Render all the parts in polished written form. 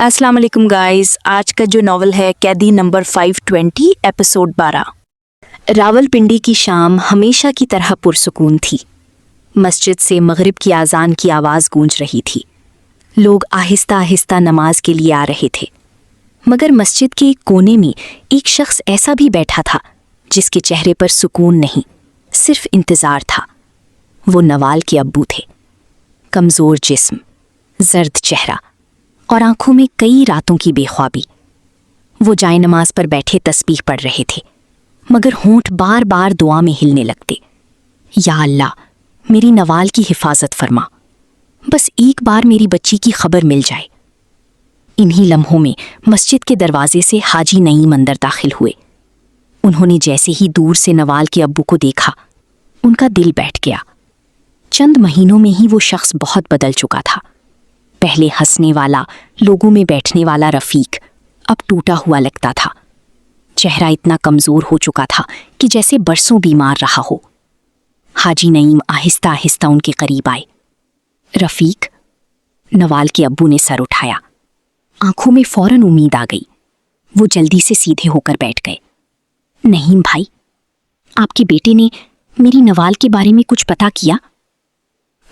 अस्सलाम वालेकुम गाइस। आज का जो नॉवल है कैदी नंबर 520 एपिसोड 12। रावलपिंडी की शाम हमेशा की तरह पुरसुकून थी। मस्जिद से मगरिब की आज़ान की आवाज़ गूंज रही थी। लोग आहिस्ता आहिस्ता नमाज के लिए आ रहे थे, मगर मस्जिद के एक कोने में एक शख्स ऐसा भी बैठा था जिसके चेहरे पर सुकून नहीं, सिर्फ इंतज़ार था। वो नवाल के अब्बू थे। कमज़ोर जिस्म, जर्द चेहरा और आंखों में कई रातों की बेख्वाबी। वो जाए नमाज पर बैठे तस्बीह पढ़ रहे थे, मगर होंठ बार बार दुआ में हिलने लगते। या अल्लाह, मेरी नवाल की हिफाजत फरमा, बस एक बार मेरी बच्ची की खबर मिल जाए। इन्हीं लम्हों में मस्जिद के दरवाजे से हाजी नईम अंदर दाखिल हुए। उन्होंने जैसे ही दूर से नवाल के अब्बू को देखा, उनका दिल बैठ गया। चंद महीनों में ही वो शख्स बहुत बदल चुका था। पहले हंसने वाला, लोगों में बैठने वाला रफ़ीक अब टूटा हुआ लगता था। चेहरा इतना कमज़ोर हो चुका था कि जैसे बरसों बीमार रहा हो। हाजी नईम आहिस्ता आहिस्ता उनके करीब आए। रफ़ीक, नवाल के अब्बू ने सर उठाया। आंखों में फौरन उम्मीद आ गई। वो जल्दी से सीधे होकर बैठ गए। नईम भाई, आपके बेटे ने मेरी नवाल के बारे में कुछ पता किया?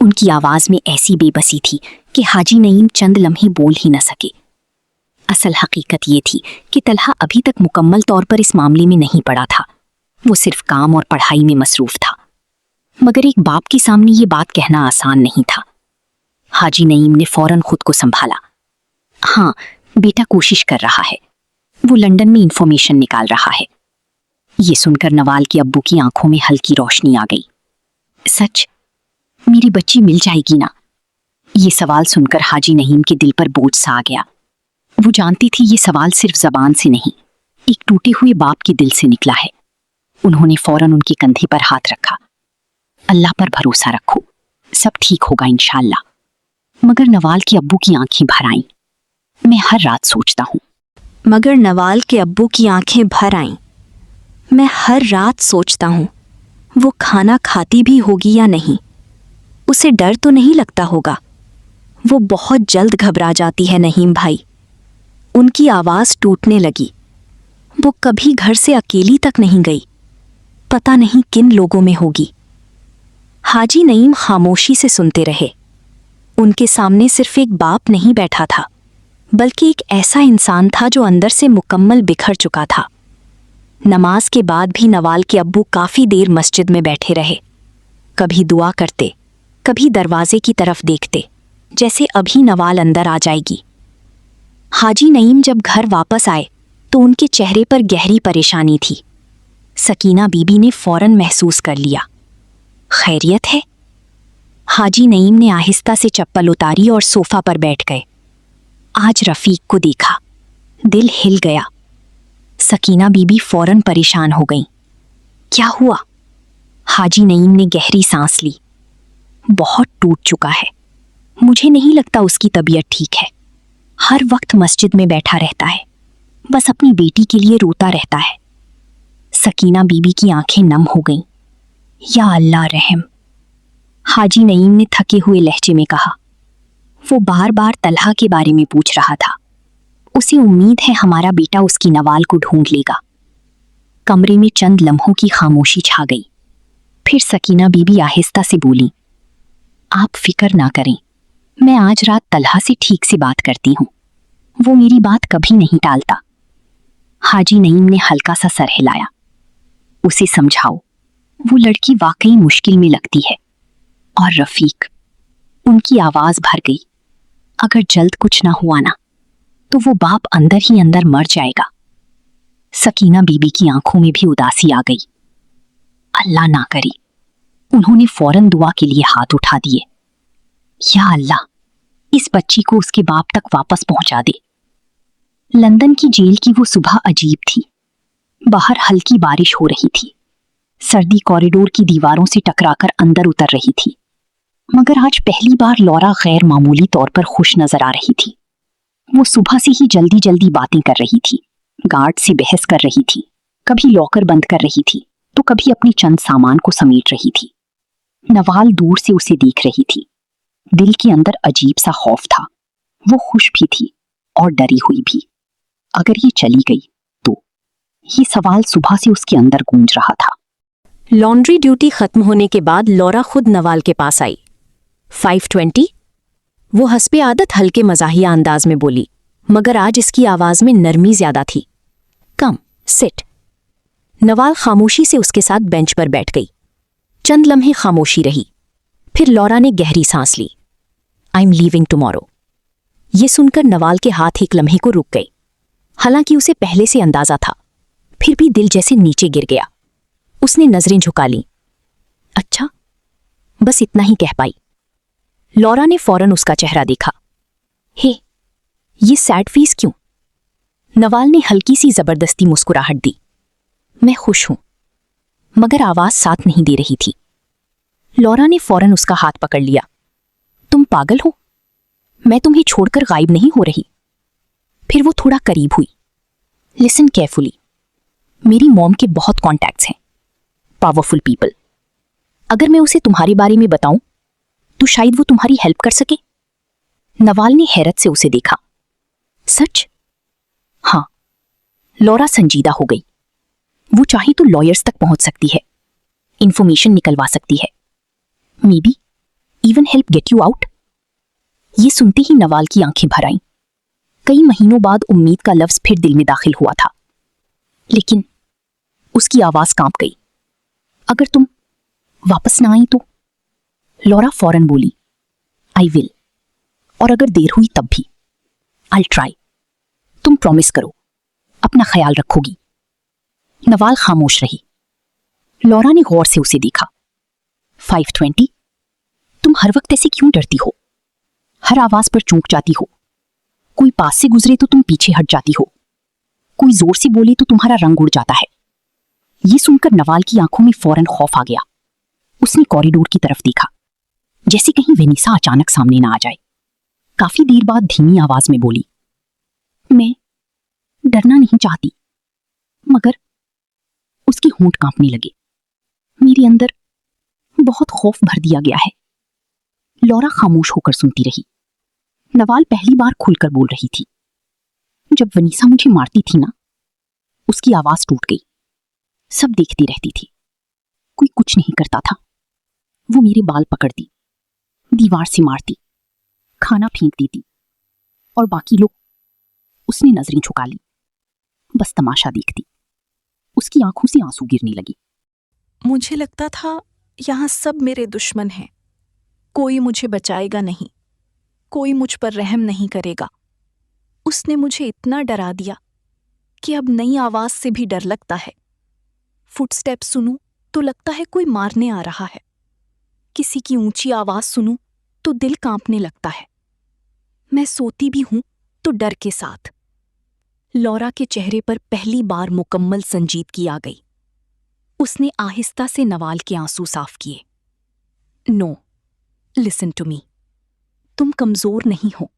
उनकी आवाज़ में ऐसी बेबसी थी कि हाजी नईम चंद लम्हे बोल ही न सके। असल हकीकत ये थी कि तलहा अभी तक मुकम्मल तौर पर इस मामले में नहीं पड़ा था। वो सिर्फ काम और पढ़ाई में मसरूफ था, मगर एक बाप के सामने ये बात कहना आसान नहीं था। हाजी नईम ने फौरन खुद को संभाला। हाँ, बेटा कोशिश कर रहा है। वो लंदन में इंफॉर्मेशन निकाल रहा है। ये सुनकर नवाल के अब्बू की आंखों में हल्की रोशनी आ गई। सच, मेरी बच्ची मिल जाएगी ना? ये सवाल सुनकर हाजी नईम के दिल पर बोझ सा आ गया। वो जानती थी ये सवाल सिर्फ जबान से नहीं, एक टूटे हुए बाप के दिल से निकला है। उन्होंने फौरन उनके कंधे पर हाथ रखा। अल्लाह पर भरोसा रखो, सब ठीक होगा इंशाअल्लाह। मगर नवाल के अब्बू की आंखें भर आईं। मैं हर रात सोचता हूँ। मगर नवाल के अब्बू की आंखें भर आईं। मैं हर रात सोचता हूँ, वो खाना खाती भी होगी या नहीं। उसे डर तो नहीं लगता होगा। वो बहुत जल्द घबरा जाती है नहीम भाई। उनकी आवाज़ टूटने लगी। वो कभी घर से अकेली तक नहीं गई। पता नहीं किन लोगों में होगी। हाजी नईम खामोशी से सुनते रहे। उनके सामने सिर्फ एक बाप नहीं बैठा था, बल्कि एक ऐसा इंसान था जो अंदर से मुकम्मल बिखर चुका था। नमाज के बाद भी नवाल के अब्बू काफ़ी देर मस्जिद में बैठे रहे। कभी दुआ करते, कभी दरवाजे की तरफ देखते, जैसे अभी नवाल अंदर आ जाएगी। हाजी नईम जब घर वापस आए तो उनके चेहरे पर गहरी परेशानी थी। सकीना बीबी ने फौरन महसूस कर लिया। खैरियत है? हाजी नईम ने आहिस्ता से चप्पल उतारी और सोफा पर बैठ गए। आज रफ़ीक को देखा, दिल हिल गया। सकीना बीबी फौरन परेशान हो गईं। क्या हुआ? हाजी नईम ने गहरी सांस ली। बहुत टूट चुका है। मुझे नहीं लगता उसकी तबीयत ठीक है। हर वक्त मस्जिद में बैठा रहता है, बस अपनी बेटी के लिए रोता रहता है। सकीना बीबी की आंखें नम हो गईं। या अल्लाह रहम, हाजी नईम ने थके हुए लहजे में कहा। वो बार बार तलहा के बारे में पूछ रहा था। उसे उम्मीद है हमारा बेटा उसकी नवाल को ढूंढ लेगा। कमरे में चंद लम्हों की खामोशी छा गई। फिर सकीना बीबी आहिस्ता से बोली, आप फिक्र ना करें, मैं आज रात तलहा से ठीक से बात करती हूँ। वो मेरी बात कभी नहीं टालता। हाजी नईम ने हल्का सा सर हिलाया। उसे समझाओ, वो लड़की वाकई मुश्किल में लगती है। और रफ़ीक, उनकी आवाज़ भर गई, अगर जल्द कुछ ना हुआ ना तो वो बाप अंदर ही अंदर मर जाएगा। सकीना बीबी की आंखों में भी उदासी आ गई। अल्लाह ना करे। उन्होंने फौरन दुआ के लिए हाथ उठा दिए। या अल्लाह, इस बच्ची को उसके बाप तक वापस पहुंचा दे। लंदन की जेल की वो सुबह अजीब थी। बाहर हल्की बारिश हो रही थी। सर्दी कॉरिडोर की दीवारों से टकराकर अंदर उतर रही थी। मगर आज पहली बार लौरा गैर मामूली तौर पर खुश नजर आ रही थी। वो सुबह से ही जल्दी जल्दी बातें कर रही थी, गार्ड से बहस कर रही थी, कभी लॉकर बंद कर रही थी तो कभी अपनी चंद सामान को समेट रही थी। नवाल दूर से उसे देख रही थी। दिल के अंदर अजीब सा खौफ था। वो खुश भी थी और डरी हुई भी। अगर ये चली गई तो? ये सवाल सुबह से उसके अंदर गूंज रहा था। लॉन्ड्री ड्यूटी खत्म होने के बाद लॉरा खुद नवाल के पास आई। 5:20? वो हंसपे आदत हल्के मजाहिया अंदाज में बोली, मगर आज इसकी आवाज में नरमी ज्यादा थी। कम, सिट। नवाल खामोशी से उसके साथ बेंच पर बैठ गई। चंद लम्हे खामोशी रही, फिर लॉरा ने गहरी सांस ली। I am leaving tomorrow. ये सुनकर नवाल के हाथ एक लम्हे को रुक गए। हालांकि उसे पहले से अंदाजा था, फिर भी दिल जैसे नीचे गिर गया। उसने नजरें झुका लीं। अच्छा, बस इतना ही कह पाई। लॉरा ने फौरन उसका चेहरा देखा। हे, ये सैड फेस क्यों? नवाल ने हल्की सी जबरदस्ती मुस्कुराहट दी। मैं खुश हूं, मगर आवाज साथ नहीं दे रही थी। लॉरा ने फौरन उसका हाथ पकड़ लिया। तुम पागल हो? मैं तुम्हें छोड़कर गायब नहीं हो रही। फिर वो थोड़ा करीब हुई। Listen carefully. मेरी मॉम के बहुत कॉन्टैक्ट्स हैं, पावरफुल पीपल। अगर मैं उसे तुम्हारे बारे में बताऊं तो शायद वो तुम्हारी हेल्प कर सके। नवाल ने हैरत से उसे देखा। सच? हाँ। लॉरा संजीदा हो गई। वो चाहे तो लॉयर्स तक पहुंच सकती है, इंफॉर्मेशन निकलवा सकती है, may be even help get you out. ये सुनते ही नवाल की आंखें भर आईं। कई महीनों बाद उम्मीद का लफ्ज फिर दिल में दाखिल हुआ था, लेकिन उसकी आवाज कांप गई। अगर तुम वापस ना आई तो? लॉरा फौरन बोली, आई विल। और अगर देर हुई तब भी, आई ट्राई। तुम प्रॉमिस करो, अपना ख्याल रखोगी। नवाल खामोश रही। लॉरा ने गौर से उसे देखा। 5:20? तुम हर वक्त ऐसे क्यों डरती हो? हर आवाज पर चूक जाती हो। कोई पास से गुजरे तो तुम पीछे हट जाती हो। कोई जोर से बोले तो तुम्हारा रंग उड़ जाता है। ये सुनकर नवाल की आंखों में फौरन खौफ आ गया। उसने कॉरिडोर की तरफ देखा, जैसे कहीं वेनिसा अचानक सामने ना आ जाए। काफी देर बाद धीमी आवाज में बोली, मैं डरना नहीं चाहती, मगर उसके होंठ कांपने लगे। मेरे अंदर बहुत खौफ भर दिया गया है। लॉरा खामोश होकर सुनती रही। नवाल पहली बार खुलकर बोल रही थी। जब वनीसा मुझे मारती थी ना, उसकी आवाज टूट गई। सब देखती रहती थी, कोई कुछ नहीं करता था। वो मेरे बाल पकड़ती, दीवार से मारती, खाना फेंक देती, और बाकी लोग? उसने नजरें झुका ली, बस तमाशा देखती। उसकी आंखों से आंसू गिरने लगे। मुझे लगता था यहाँ सब मेरे दुश्मन हैं। कोई मुझे बचाएगा नहीं, कोई मुझ पर रहम नहीं करेगा। उसने मुझे इतना डरा दिया कि अब नई आवाज से भी डर लगता है। फुटस्टेप सुनूं तो लगता है कोई मारने आ रहा है। किसी की ऊंची आवाज सुनूं तो दिल कांपने लगता है। मैं सोती भी हूं तो डर के साथ। लॉरा के चेहरे पर पहली बार मुकम्मल संजीदगी आ गई। उसने आहिस्ता से नवाल के आंसू साफ किए। No, listen to me. तुम कमजोर नहीं हो,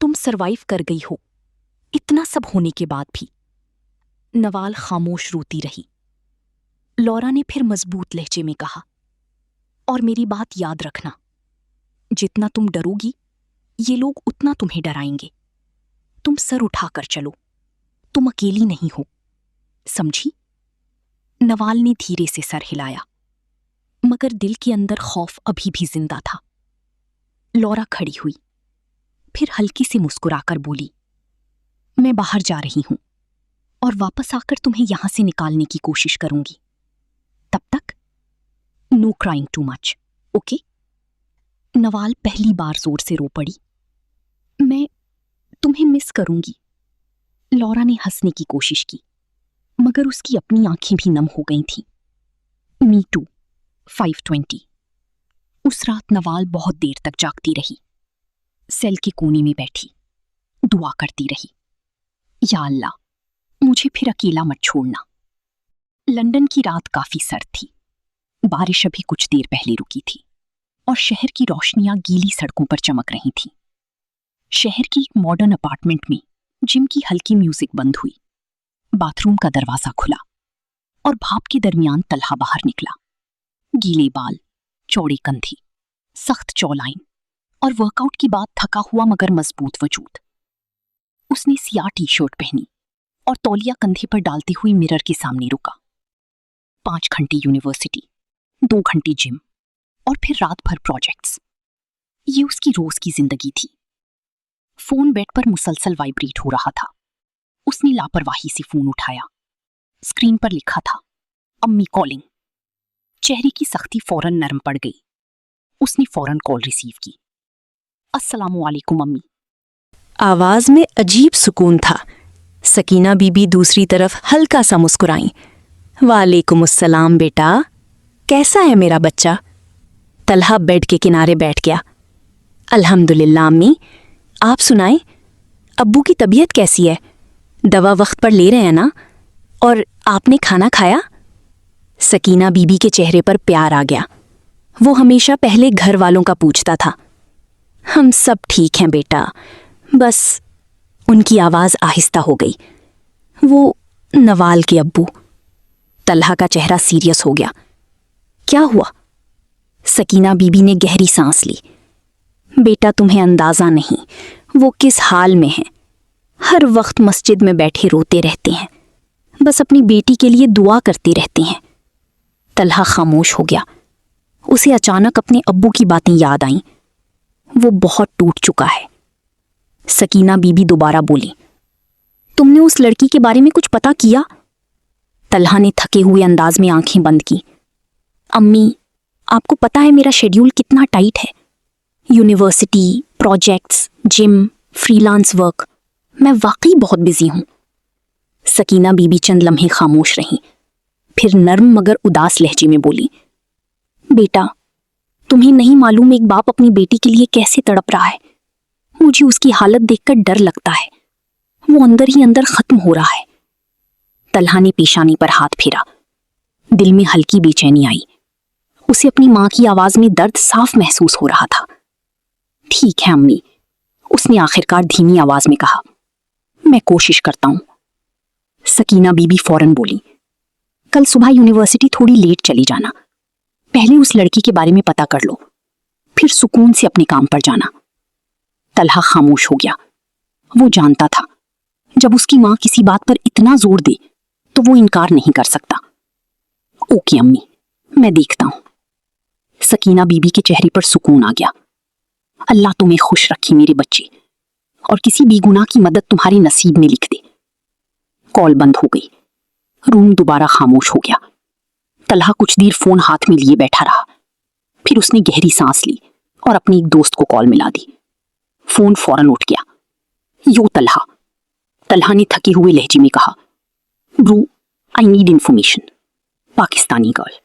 तुम सरवाइव कर गई हो, इतना सब होने के बाद भी। नवाल खामोश रोती रही। लॉरा ने फिर मजबूत लहजे में कहा, और मेरी बात याद रखना, जितना तुम डरोगी ये लोग उतना तुम्हें डराएंगे। तुम सर उठाकर चलो, तुम अकेली नहीं हो, समझी? नवाल ने धीरे से सर हिलाया, मगर दिल के अंदर खौफ अभी भी जिंदा था। लॉरा खड़ी हुई, फिर हल्की से मुस्कुराकर बोली, मैं बाहर जा रही हूं और वापस आकर तुम्हें यहां से निकालने की कोशिश करूंगी। तब तक no crying too much, okay? Nawal पहली बार जोर से रो पड़ी। मैं तुम्हें मिस करूंगी। लॉरा ने हंसने की कोशिश की, मगर उसकी अपनी आंखें भी नम हो गई थीं। Me too. 5:20। उस रात नवाल बहुत देर तक जागती रही। सेल के कोने में बैठी दुआ करती रही, या अल्लाह, मुझे फिर अकेला मत छोड़ना। लंदन की रात काफी सर्द थी। बारिश अभी कुछ देर पहले रुकी थी और शहर की रोशनियां गीली सड़कों पर चमक रही थीं। शहर की एक मॉडर्न अपार्टमेंट में जिम की हल्की म्यूजिक बंद हुई। बाथरूम का दरवाजा खुला और भाप के दरमियान तलहा बाहर निकला। गीले बाल, चौड़े कंधे, सख्त जॉलाइन और वर्कआउट के बाद थका हुआ मगर मजबूत वजूद। उसने सियाह टी शर्ट पहनी और तौलिया कंधे पर डालते हुए मिरर के सामने रुका। 5 घंटे यूनिवर्सिटी, 2 घंटे जिम और फिर रात भर प्रोजेक्ट्स। ये उसकी रोज की जिंदगी थी। फोन बेड पर मुसलसल वाइब्रेट हो रहा था। उसने लापरवाही से फोन उठाया। स्क्रीन पर लिखा था अम्मी कॉलिंग। चेहरे की सख्ती फौरन नरम पड़ गई। उसने फौरन कॉल रिसीव की। अस्सलामु अलैकुम अम्मी। आवाज में अजीब सुकून था। सकीना बीबी दूसरी तरफ हल्का सा मुस्कुराई। वालेकुमुस्सलाम बेटा, कैसा है मेरा बच्चा? तलहा बेड के किनारे बैठ गया। अल्हम्दुलिल्लाह अम्मी, आप सुनाएं, अब्बू की तबीयत कैसी है? दवा वक्त पर ले रहे हैं ना? और आपने खाना खाया? सकीना बीबी के चेहरे पर प्यार आ गया। वो हमेशा पहले घर वालों का पूछता था। हम सब ठीक हैं बेटा, बस। उनकी आवाज आहिस्ता हो गई। वो नवाल के अब्बू। तलहा का चेहरा सीरियस हो गया। क्या हुआ? सकीना बीबी ने गहरी सांस ली। बेटा, तुम्हें अंदाजा नहीं वो किस हाल में हैं। हर वक्त मस्जिद में बैठे रोते रहते हैं, बस अपनी बेटी के लिए दुआ करते रहते हैं। तलहा खामोश हो गया। उसे अचानक अपने अब्बू की बातें याद आईं। वो बहुत टूट चुका है। सकीना बीबी दोबारा बोली, तुमने उस लड़की के बारे में कुछ पता किया? तलहा ने थके हुए अंदाज में आंखें बंद की। अम्मी, आपको पता है मेरा शेड्यूल कितना टाइट है। University, projects, gym, freelance work, मैं वाकई बहुत बिजी हूं। सकीना बीबी चंद लम्हे खामोश रहीं, फिर नर्म मगर उदास लहजे में बोली, बेटा, तुम्हें नहीं मालूम एक बाप अपनी बेटी के लिए कैसे तड़प रहा है। मुझे उसकी हालत देखकर डर लगता है। वो अंदर ही अंदर खत्म हो रहा है। तलहा ने पेशानी पर हाथ फेरा। दिल में हल्की बेचैनी आई। उसे अपनी मां की आवाज में दर्द साफ महसूस हो रहा था। ठीक है अम्मी, उसने आखिरकार धीमी आवाज में कहा, मैं कोशिश करता हूं। सकीना बीबी फौरन बोली, कल सुबह यूनिवर्सिटी थोड़ी लेट चली जाना। पहले उस लड़की के बारे में पता कर लो, फिर सुकून से अपने काम पर जाना। तलहा खामोश हो गया। वो जानता था जब उसकी मां किसी बात पर इतना जोर दे तो वो इनकार नहीं कर सकता। ओके अम्मी, मैं देखता हूं। सकीना बीबी के चेहरे पर सुकून आ गया। अल्लाह तुम्हें खुश रखे मेरे बच्चे, और किसी बेगुनाह की मदद तुम्हारे नसीब में लिख दे। कॉल बंद हो गई। रूम दोबारा खामोश हो गया। तलहा कुछ देर फोन हाथ में लिए बैठा रहा। फिर उसने गहरी सांस ली और अपनी एक दोस्त को कॉल मिला दी। फोन फौरन उठ गया। यो तलहा। तलहा ने थके हुए लहजे में कहा, bro, I need information. Pakistani girl,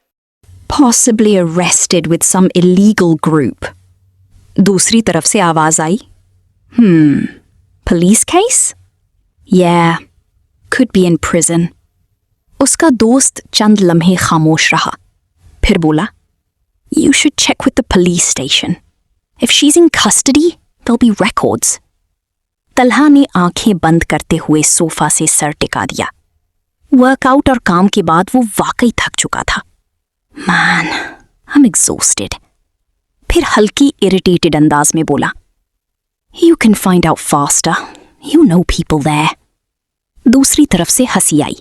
Possibly arrested with some illegal group. दूसरी तरफ से आवाज आई, police case? Yeah, could be in prison. उसका दोस्त चंद लम्हे खामोश रहा, फिर बोला, You should check with the police station. If she's in custody, there'll be records. Talha ने आंखें बंद करते हुए सोफा से सर टिका दिया। वर्कआउट और काम के बाद वो वाकई थक चुका था। Man, I'm exhausted. फिर हल्की इरिटेटेड अंदाज में बोला, You can find out faster. You know people there. दूसरी तरफ से हंसी आई।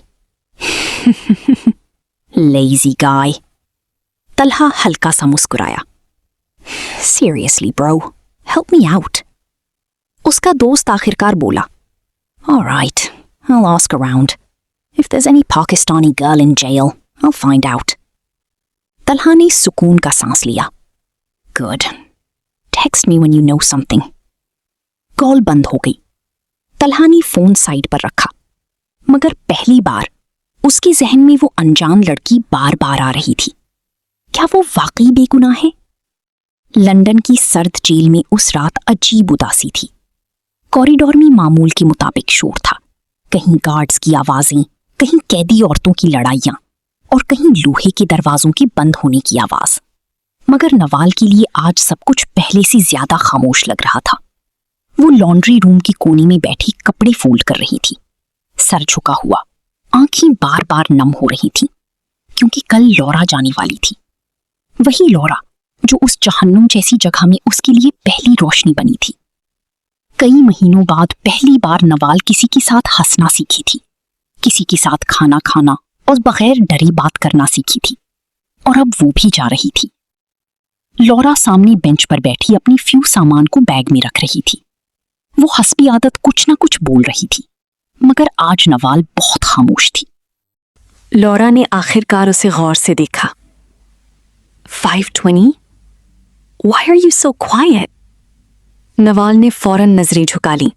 Lazy guy. तलहा हल्का सा मुस्कुराया। Seriously, bro, help me out. उसका दोस्त आखिरकार बोला, All right, I'll ask around. If there's any Pakistani girl in jail, I'll find out. Talha ने सुकून का सांस लिया। Good. Text me when you know something. Call बंद हो गई। तलहा ने फोन साइड पर रखा, मगर पहली बार उसके जहन में वो अनजान लड़की बार बार आ रही थी। क्या वो वाकई बेगुनाह है? लंदन की सर्द जेल में उस रात अजीब उदासी थी। कॉरिडोर में मामूल के मुताबिक शोर था। कहीं गार्ड्स की आवाजें, कहीं कैदी औरतों की लड़ाइयां और कहीं लोहे के दरवाजों के बंद होने की आवाज। मगर नवाल के लिए आज सब कुछ पहले से ज्यादा खामोश लग रहा था। वो लॉन्ड्री रूम की कोने में बैठी कपड़े फोल्ड कर रही थी, सर झुका हुआ, आंखें बार बार नम हो रही थीं, क्योंकि कल लौरा जाने वाली थी। वही लौरा जो उस जहन्नुम जैसी जगह में उसके लिए पहली रोशनी बनी थी। कई महीनों बाद पहली बार नवाल किसी के साथ हंसना सीखी थी, किसी के साथ खाना खाना और बगैर डरे बात करना सीखी थी। और अब वो भी जा रही थी। लौरा सामने बेंच पर बैठी अपनी फ्यू सामान को बैग में रख रही थी। वो हस्बी आदत कुछ ना कुछ बोल रही थी, मगर आज नवाल बहुत खामोश थी। लौरा ने आखिरकार उसे गौर से देखा। 5:20? Why are you so quiet? Nawal ने फौरन नजरें झुका ली।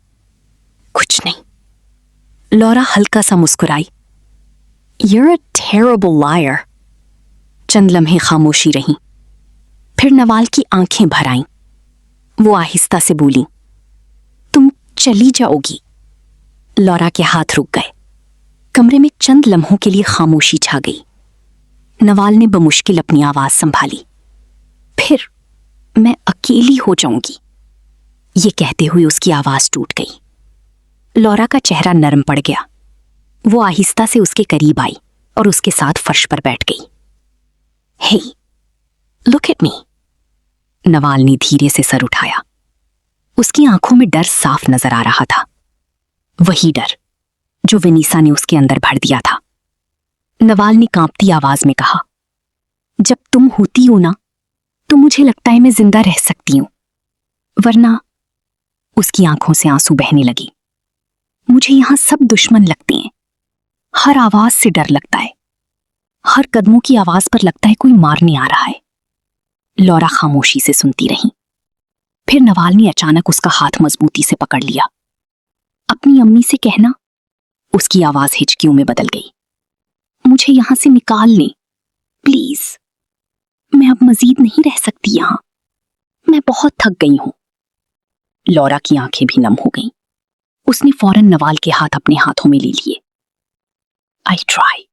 कुछ नहीं। लौरा हल्का सा मुस्कुराई। You're a terrible liar. चंद लम्हे खामोशी रही। फिर नवाल की आंखें भर आईं। वो आहिस्ता से बोली, तुम चली जाओगी। लौरा के हाथ रुक गए। कमरे में चंद लम्हों के लिए खामोशी छा गई। नवाल ने बमुश्किल अपनी आवाज संभाली, फिर मैं अकेली हो जाऊंगी। ये कहते हुए उसकी आवाज टूट गई। लौरा का चेहरा नरम पड़ गया। वो आहिस्ता से उसके करीब आई और उसके साथ फर्श पर बैठ गई। हे, लुक एट मी। नवाल ने धीरे से सर उठाया। उसकी आंखों में डर साफ नजर आ रहा था, वही डर जो विनीसा ने उसके अंदर भर दिया था। नवाल ने कांपती आवाज में कहा, जब तुम होती हो ना तो मुझे लगता है मैं जिंदा रह सकती हूं, वरना। उसकी आंखों से आंसू बहने लगी। मुझे यहां सब दुश्मन लगते हैं। हर आवाज से डर लगता है, हर कदमों की आवाज पर लगता है कोई मारने आ रहा है। लौरा खामोशी से सुनती रही। फिर नवाल ने अचानक उसका हाथ मजबूती से पकड़ लिया। अपनी अम्मी से कहना। उसकी आवाज हिचकियों में बदल गई। मुझे यहां से निकाल लें, प्लीज। मैं अब मजीद नहीं रह सकती यहां। मैं बहुत थक गई हूं। लौरा की आंखें भी नम हो गईं। उसने फौरन नवाल के हाथ अपने हाथों में ले लिए। I try,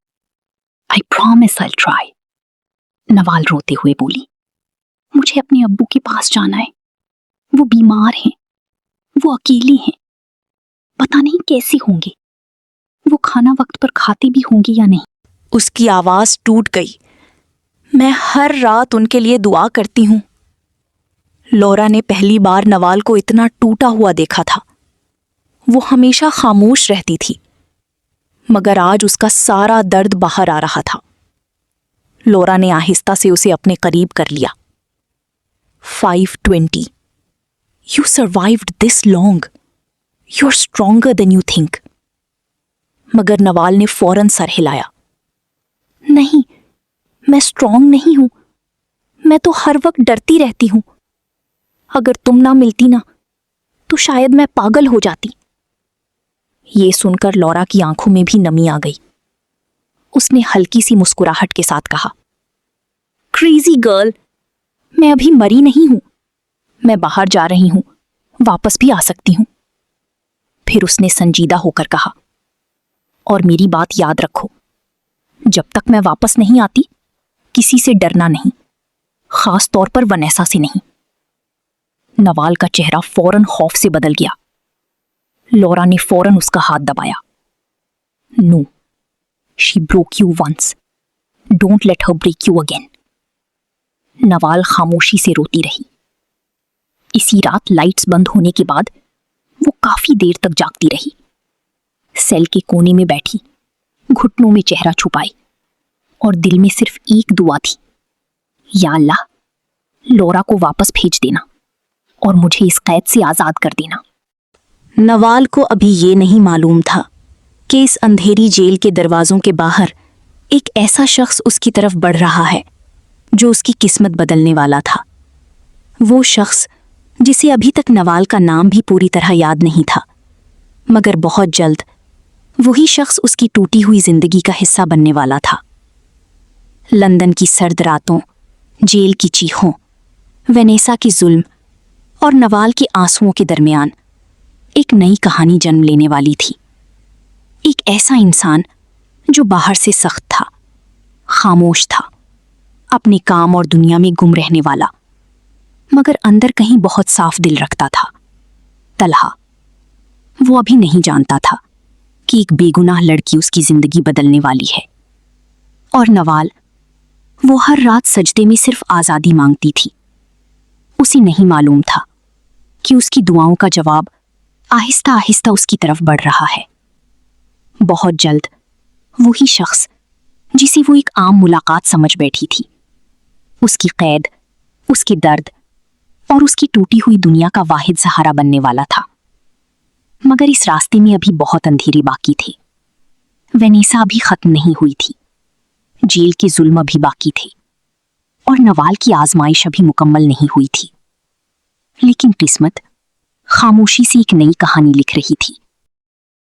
I promise I try. Nawal रोते हुए बोली, मुझे अपने अब्बू के पास जाना है। वो बीमार हैं, वो अकेले हैं। पता नहीं कैसे होंगे। वो खाना वक्त पर खाते भी होंगे या नहीं। उसकी आवाज टूट गई। मैं हर रात उनके लिए दुआ करती हूं। लौरा ने पहली बार नवाल को इतना टूटा हुआ देखा था। वो हमेशा खामोश रहती थी, मगर आज उसका सारा दर्द बाहर आ रहा था। लौरा ने आहिस्ता से उसे अपने करीब कर लिया। 5:20. You survived this long. You're stronger than you think. मगर नवाल ने फौरन सर हिलाया। नहीं, मैं स्ट्रांग नहीं हूं। मैं तो हर वक्त डरती रहती हूं। अगर तुम ना मिलती ना तो शायद मैं पागल हो जाती। ये सुनकर लौरा की आंखों में भी नमी आ गई। उसने हल्की सी मुस्कुराहट के साथ कहा, क्रेजी गर्ल, मैं अभी मरी नहीं हूं। मैं बाहर जा रही हूं, वापस भी आ सकती हूं। फिर उसने संजीदा होकर कहा, और मेरी बात याद रखो, जब तक मैं वापस नहीं आती किसी से डरना नहीं, खास तौर पर वनेसा से नहीं। नवाल का चेहरा फौरन खौफ से बदल गया। लौरा ने फौरन उसका हाथ दबाया। No, she broke you once, don't let her break you again. Nawal खामोशी से रोती रही। इसी रात लाइट्स बंद होने के बाद वो काफी देर तक जागती रही। सेल के कोने में बैठी, घुटनों में चेहरा छुपाए, और दिल में सिर्फ एक दुआ थी, या अल्लाह, लौरा को वापस भेज देना और मुझे इस कैद से आजाद कर देना। नवाल को अभी ये नहीं मालूम था कि इस अंधेरी जेल के दरवाजों के बाहर एक ऐसा शख्स उसकी तरफ बढ़ रहा है जो उसकी किस्मत बदलने वाला था। वो शख्स जिसे अभी तक नवाल का नाम भी पूरी तरह याद नहीं था, मगर बहुत जल्द वही शख्स उसकी टूटी हुई जिंदगी का हिस्सा बनने वाला था। लंदन की सर्द रातों, जेल की चीखों, वेनेसा की जुल्म और नवाल के आंसुओं के दरमियान एक नई कहानी जन्म लेने वाली थी। एक ऐसा इंसान जो बाहर से सख्त था, खामोश था, अपने काम और दुनिया में गुम रहने वाला, मगर अंदर कहीं बहुत साफ दिल रखता था। तलहा। वो अभी नहीं जानता था कि एक बेगुनाह लड़की उसकी जिंदगी बदलने वाली है। और नवाल, वो हर रात सजदे में सिर्फ आज़ादी मांगती थी। उसे नहीं मालूम था कि उसकी दुआओं का जवाब آہستہ آہستہ اس کی طرف بڑھ رہا ہے۔ بہت جلد وہی شخص جسے وہ ایک عام ملاقات سمجھ بیٹھی تھی، اس کی قید، اس کے درد اور اس کی ٹوٹی ہوئی دنیا کا واحد سہارا بننے والا تھا۔ مگر اس راستے میں ابھی بہت اندھیرے باقی تھے۔ وینیسا ابھی ختم نہیں ہوئی تھی، جیل کے ظلم ابھی باقی تھے، اور نوال کی آزمائش ابھی مکمل نہیں ہوئی تھی۔ لیکن قسمت خاموشی سے ایک نئی کہانی لکھ رہی تھی۔